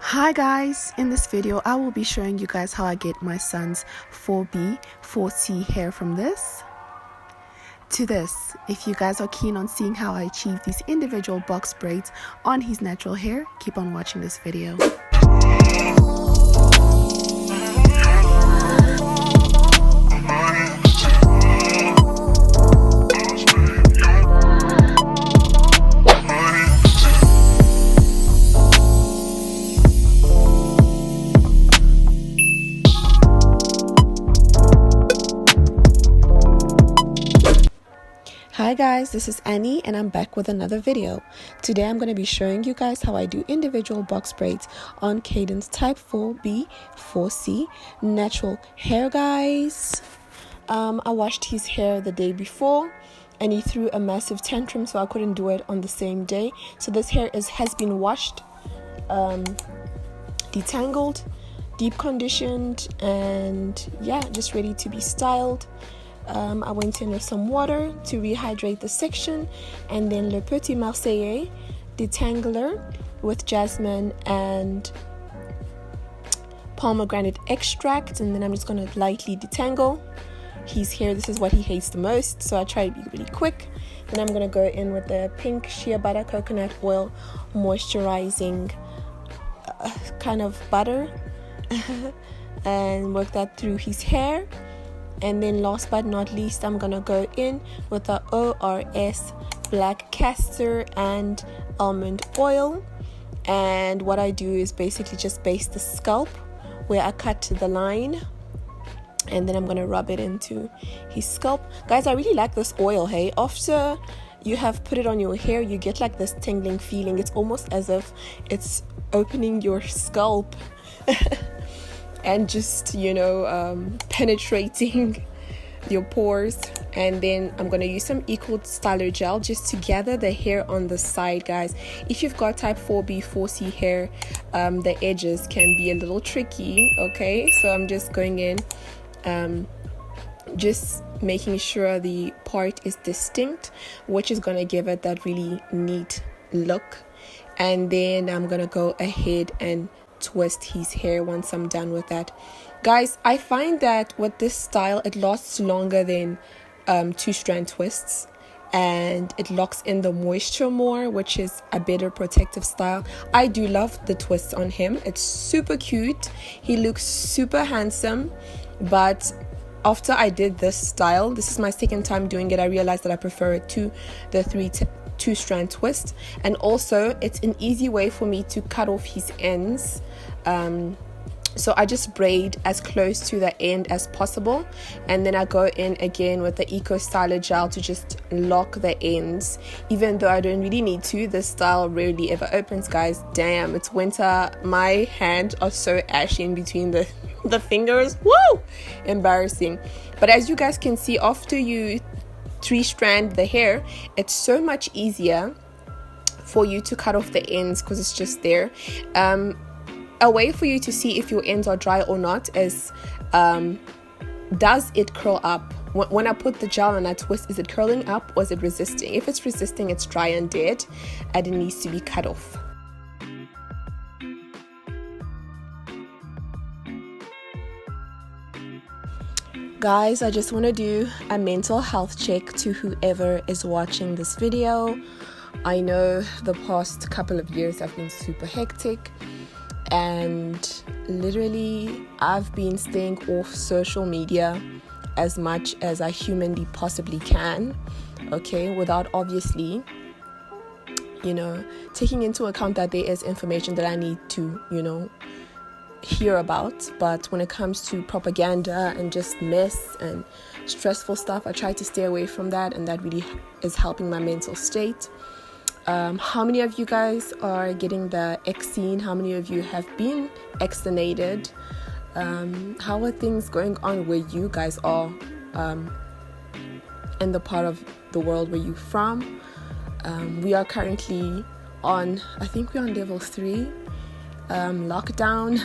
Hi guys, in this video I will be showing you guys how I get my son's 4B 4C hair from this to this. If you guys are keen on seeing how I achieve these individual box braids on his natural hair, keep on watching this video. Hi guys, this is Annie and I'm back with another video. Today I'm going to be showing you guys how I do individual box braids on Caden's type 4B 4C natural hair, guys. I washed his hair the day before and he threw a massive tantrum, so I couldn't do it on the same day. So this hair has been washed, detangled, deep conditioned, and yeah, just ready to be styled. I went in with some water to rehydrate the section, and then le petit marseillais detangler with jasmine and pomegranate extract, and then I'm just going to lightly detangle his hair. This is what he hates the most, so I try to be really quick. Then I'm going to go in with the pink shea butter coconut oil moisturizing kind of butter and work that through his hair. And then last but not least, I'm gonna go in with the ORS black castor and almond oil. And what I do is basically just base the scalp where I cut the line, and then I'm gonna rub it into his scalp. Guys, I really like this oil, hey? After you have put it on your hair, you get like this tingling feeling. It's almost as if it's opening your scalp and just, penetrating your pores. And then I'm going to use some equal styler gel just to gather the hair on the side, guys. If you've got type 4B 4C hair, the edges can be a little tricky, okay? So I'm just going in, just making sure the part is distinct, which is going to give it that really neat look. And then I'm going to go ahead and twist his hair once I'm done with that. Guys, I find that with this style it lasts longer than 2-strand twists, and it locks in the moisture more, which is a better protective style. I do love the twist on him. It's super cute. He looks super handsome. But after I did this style, this is my second time doing it, I realized that I prefer it to the 2-strand twist. And also it's an easy way for me to cut off his ends. So I just braid as close to the end as possible, and then I go in again with the Eco Styler gel to just lock the ends, even though I don't really need to. This style rarely ever opens, guys. Damn, it's winter. My hands are so ashy in between the fingers. Woo! Embarrassing. But as you guys can see, after you 3-strand the hair, it's so much easier for you to cut off the ends because it's just there. A way for you to see if your ends are dry or not is, does it curl up? When I put the gel and I twist, is it curling up or is it resisting? If it's resisting, it's dry and dead and it needs to be cut off. Guys, I just want to do a mental health check to whoever is watching this video. I know the past couple of years have been super hectic, and literally I've been staying off social media as much as I humanly possibly can, okay, without obviously taking into account that there is information that I need to hear about. But when it comes to propaganda and just mess and stressful stuff, I try to stay away from that, and that really is helping my mental state. How many of you guys are getting the vaccine? How many of you have been vaccinated? How are things going on where you guys are, in the part of the world where you're from? We are currently on, I think we're on level 3 lockdown.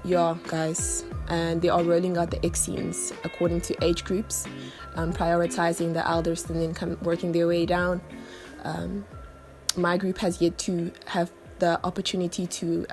Yeah, guys, and they are rolling out the vaccines according to age groups, prioritizing the elders and then working their way down. My group has yet to have the opportunity to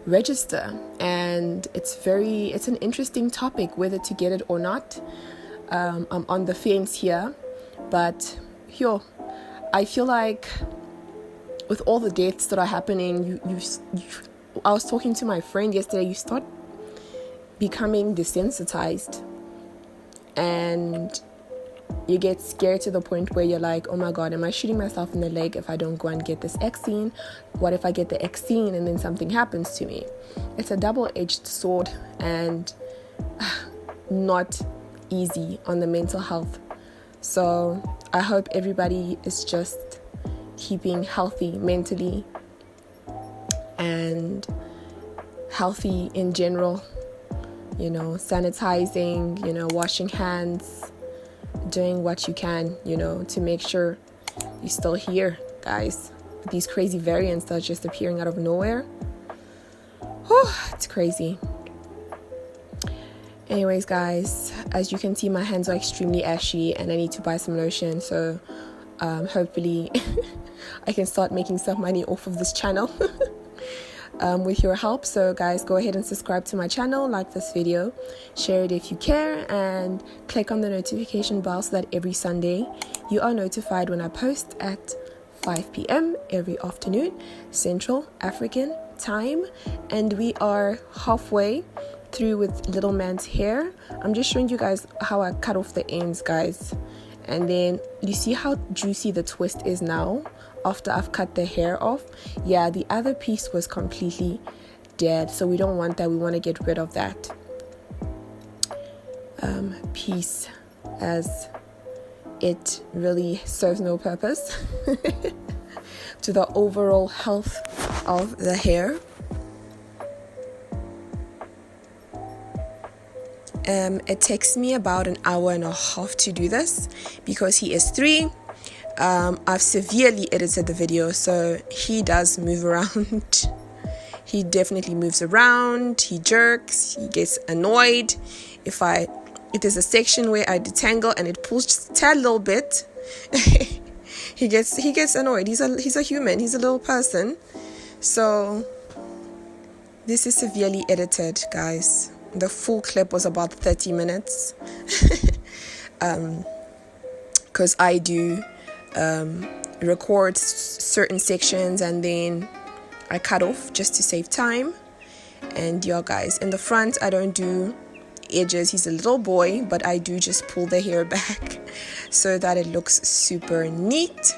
register, and it's an interesting topic whether to get it or not. I'm on the fence here, but I feel like with all the deaths that are happening, I was talking to my friend yesterday, you start becoming desensitized and you get scared to the point where you're like, oh my god, am I shooting myself in the leg if I don't go and get this vaccine? What if I get the vaccine and then something happens to me? It's a double-edged sword and not easy on the mental health. So I hope everybody is just keeping healthy mentally and healthy in general, sanitizing, washing hands, doing what you can, to make sure you're still here, guys. These crazy variants that are just appearing out of nowhere. It's crazy. Anyways, guys, as you can see, my hands are extremely ashy and I need to buy some lotion. So hopefully I can start making some money off of this channel with your help. So guys, go ahead and subscribe to my channel, like this video, share it if you care, and click on the notification bell so that every Sunday you are notified when I post at 5 p.m. every afternoon, Central African time. And we are halfway through with little man's hair. I'm just showing you guys how I cut off the ends, guys, and then you see how juicy the twist is now after I've cut the hair off. Yeah, the other piece was completely dead, so we don't want that. We want to get rid of that piece, as it really serves no purpose to the overall health of the hair. It takes me about an hour and a half to do this because he is 3. I've severely edited the video, so he does move around. He definitely moves around, he jerks, he gets annoyed. If there's a section where I detangle and it pulls just a tad little bit, he gets annoyed. He's a human, he's a little person. So this is severely edited, guys. The full clip was about 30 minutes because I do record certain sections and then I cut off just to save time. And yeah, guys, in the front I don't do edges. He's a little boy, but I do just pull the hair back so that it looks super neat.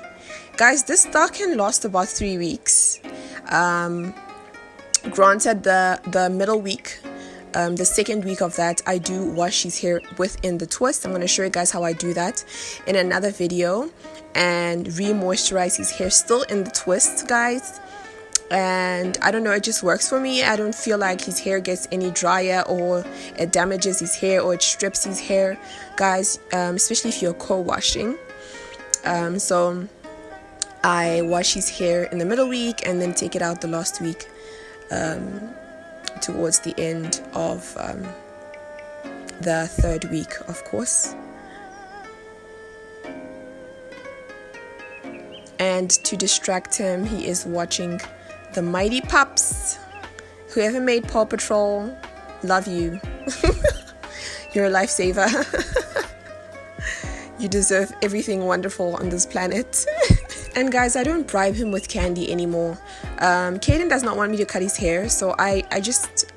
Guys, this style can last about 3 weeks. Granted, the middle week, the second week of that, I do wash his hair within the twist. I'm going to show you guys how I do that in another video, and re-moisturize his hair still in the twist, guys. And I don't know, it just works for me. I don't feel like his hair gets any drier or it damages his hair or it strips his hair, guys, especially if you're co-washing. So I wash his hair in the middle week and then take it out the last week, towards the end of the third week, of course. And to distract him, he is watching the Mighty Pups. Whoever made Paw Patrol, love you. You're a lifesaver. You deserve everything wonderful on this planet. And guys, I don't bribe him with candy anymore. Caden does not want me to cut his hair, so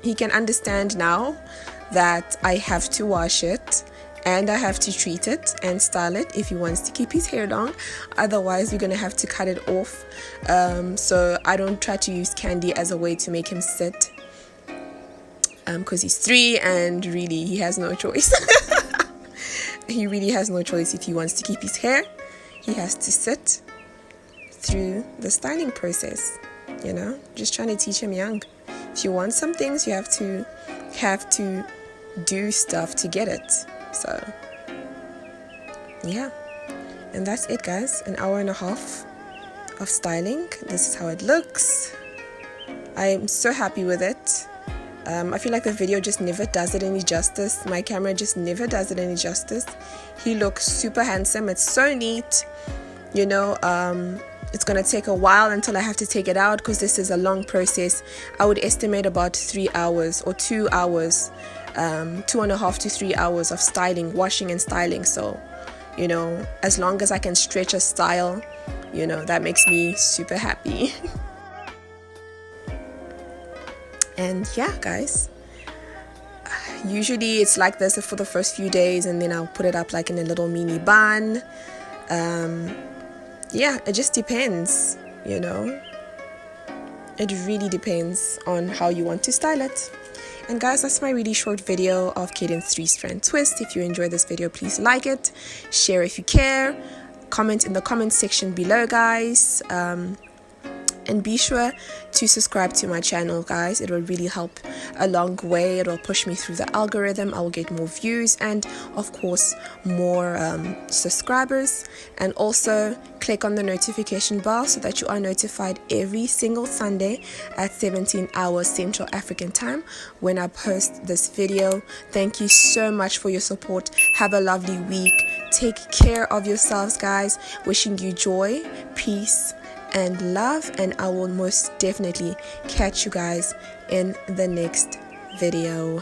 he can understand now that I have to wash it and I have to treat it and style it if he wants to keep his hair long. Otherwise, we're gonna have to cut it off. So I don't try to use candy as a way to make him sit, because he's 3 and really he has no choice. He really has no choice. If he wants to keep his hair, he has to sit through the styling process, just trying to teach him young. If you want some things, you have to do stuff to get it. So yeah, and that's it, guys. An hour and a half of styling. This is how it looks. I'm so happy with it. I feel like the video just never does it any justice. My camera just never does it any justice. He looks super handsome. It's so neat. It's gonna take a while until I have to take it out, because this is a long process. I would estimate about 3 hours or 2 hours, 2.5 to 3 hours of styling, washing and styling. So, you know, as long as I can stretch a style, you know, that makes me super happy. And yeah, guys, usually it's like this for the first few days, and then I'll put it up like in a little mini bun. Yeah, it just depends, you know. It really depends on how you want to style it. And guys, that's my really short video of Cadence 3-strand twist. If you enjoyed this video, please like it, share if you care, comment in the comment section below, guys. And be sure to subscribe to my channel, guys. It will really help a long way. It will push me through the algorithm. I will get more views and of course more subscribers. And also click on the notification bell so that you are notified every single Sunday at 17 hours Central African time when I post this video. Thank you so much for your support. Have a lovely week. Take care of yourselves, guys. Wishing you joy, peace and love, and I will most definitely catch you guys in the next video.